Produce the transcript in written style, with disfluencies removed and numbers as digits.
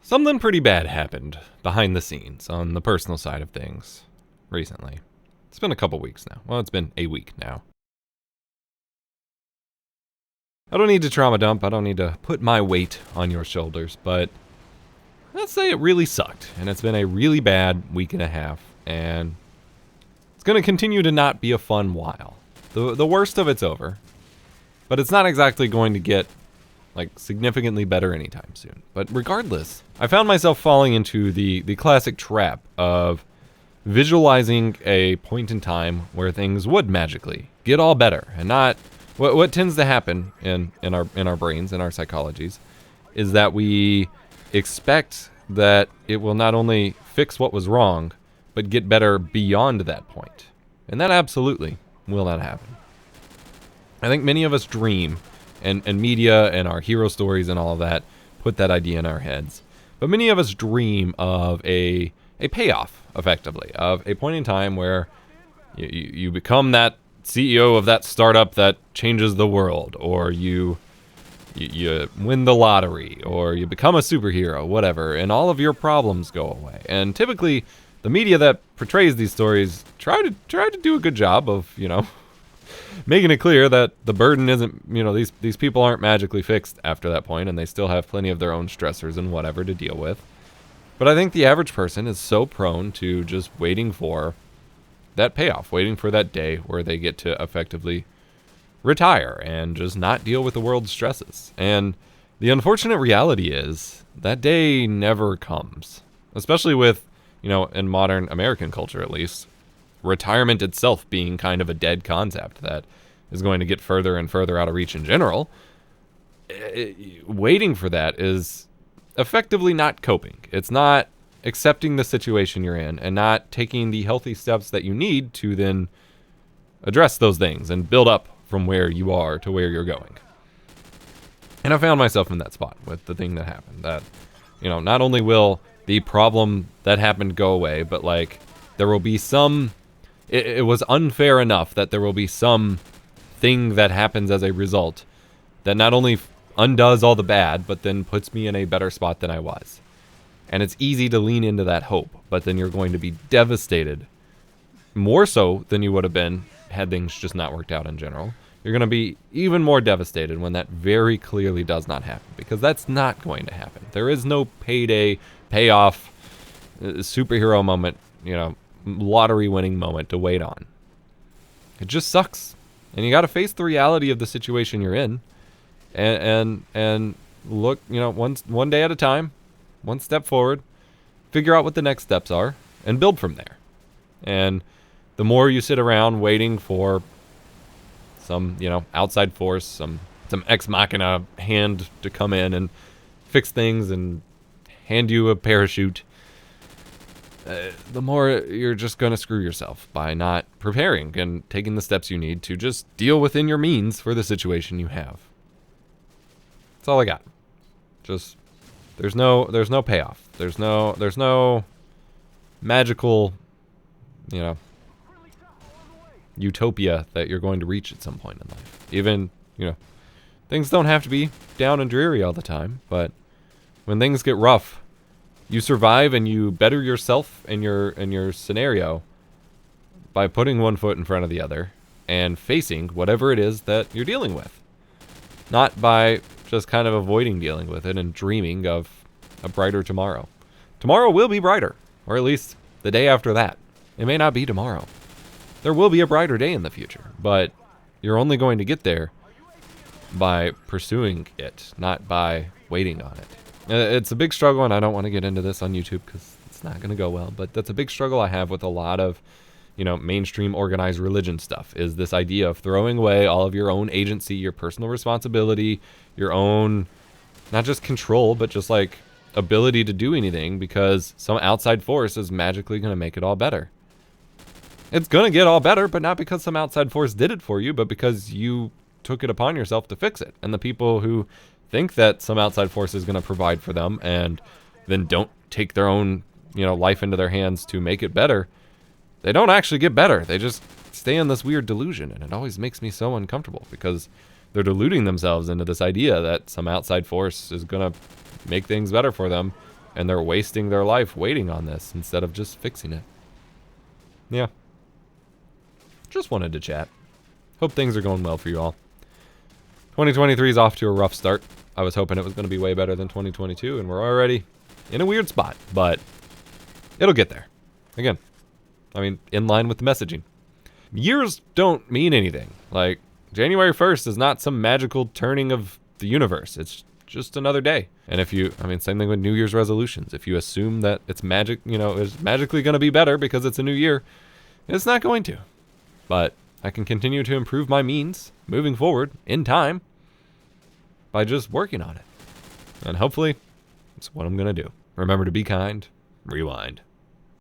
Something pretty bad happened behind the scenes on the personal side of things recently. It's been a couple weeks now. Well, it's been a week now. I don't need to trauma dump. I don't need to put my weight on your shoulders, but let's say it really sucked, and it's been a really bad week and a half, and it's going to continue to not be a fun while. The worst of it's over, but it's not exactly going to get significantly better anytime soon. But regardless, I found myself falling into the classic trap of visualizing a point in time where things would magically get all better, and not what tends to happen in our brains, in our psychologies, is that we expect that it will not only fix what was wrong, but get better beyond that point. And that absolutely will not happen. I think many of us dream, and media and our hero stories and all of that put that idea in our heads. But many of us dream of a payoff, effectively, of a point in time where you become that CEO of that startup that changes the world, or you win the lottery, or you become a superhero, whatever, and all of your problems go away. And typically, the media that portrays these stories try to do a good job of, making it clear that the burden isn't, these people aren't magically fixed after that point, and they still have plenty of their own stressors and whatever to deal with. But I think the average person is so prone to just waiting for that payoff, waiting for that day where they get to effectively retire and just not deal with the world's stresses. And the unfortunate reality is that day never comes, especially with, in modern American culture at least, retirement itself being kind of a dead concept that is going to get further and further out of reach in general. Waiting for that is effectively not coping. It's not accepting the situation you're in and not taking the healthy steps that you need to then address those things and build up from where you are to where you're going. And I found myself in that spot with the thing that happened. That, not only will the problem that happened go away, but there will be some... It was unfair enough that there will be some thing that happens as a result that not only undoes all the bad, but then puts me in a better spot than I was. And it's easy to lean into that hope, but then you're going to be devastated, more so than you would have been had things just not worked out in general. You're going to be even more devastated when that very clearly does not happen, because that's not going to happen. There is no payday, payoff, superhero moment, lottery winning moment to wait on. It just sucks. And you got to face the reality of the situation you're in and look, one day at a time, one step forward, figure out what the next steps are and build from there. And the more you sit around waiting for some, outside force, some ex machina hand to come in and fix things and hand you a parachute, the more you're just going to screw yourself by not preparing and taking the steps you need to just deal within your means for the situation you have. That's all I got. Just, there's no payoff. There's no magical, utopia that you're going to reach at some point in life. Even, things don't have to be down and dreary all the time, but when things get rough, you survive and you better yourself and your scenario by putting one foot in front of the other and facing whatever it is that you're dealing with. Not by just kind of avoiding dealing with it and dreaming of a brighter tomorrow. Tomorrow will be brighter, or at least the day after that. It may not be tomorrow. There will be a brighter day in the future, but you're only going to get there by pursuing it, not by waiting on it. It's a big struggle, and I don't want to get into this on YouTube because it's not going to go well, but that's a big struggle I have with a lot of, mainstream organized religion stuff, is this idea of throwing away all of your own agency, your personal responsibility, your own, not just control, but just ability to do anything because some outside force is magically going to make it all better. It's going to get all better, but not because some outside force did it for you, but because you took it upon yourself to fix it. And the people who think that some outside force is going to provide for them and then don't take their own, life into their hands to make it better, they don't actually get better. They just stay in this weird delusion. And it always makes me so uncomfortable because they're deluding themselves into this idea that some outside force is going to make things better for them. And they're wasting their life waiting on this instead of just fixing it. Yeah. Just wanted to chat. Hope things are going well for you all. 2023 is off to a rough start. I was hoping it was going to be way better than 2022, and we're already in a weird spot, but it'll get there. Again, I mean, in line with the messaging. Years don't mean anything. Like, January 1st is not some magical turning of the universe. It's just another day. And if you, I mean, same thing with New Year's resolutions. If you assume that it's magic, you know, it's magically going to be better because it's a new year, it's not going to. But I can continue to improve my means moving forward in time by just working on it. And hopefully, that's what I'm going to do. Remember to be kind, rewind.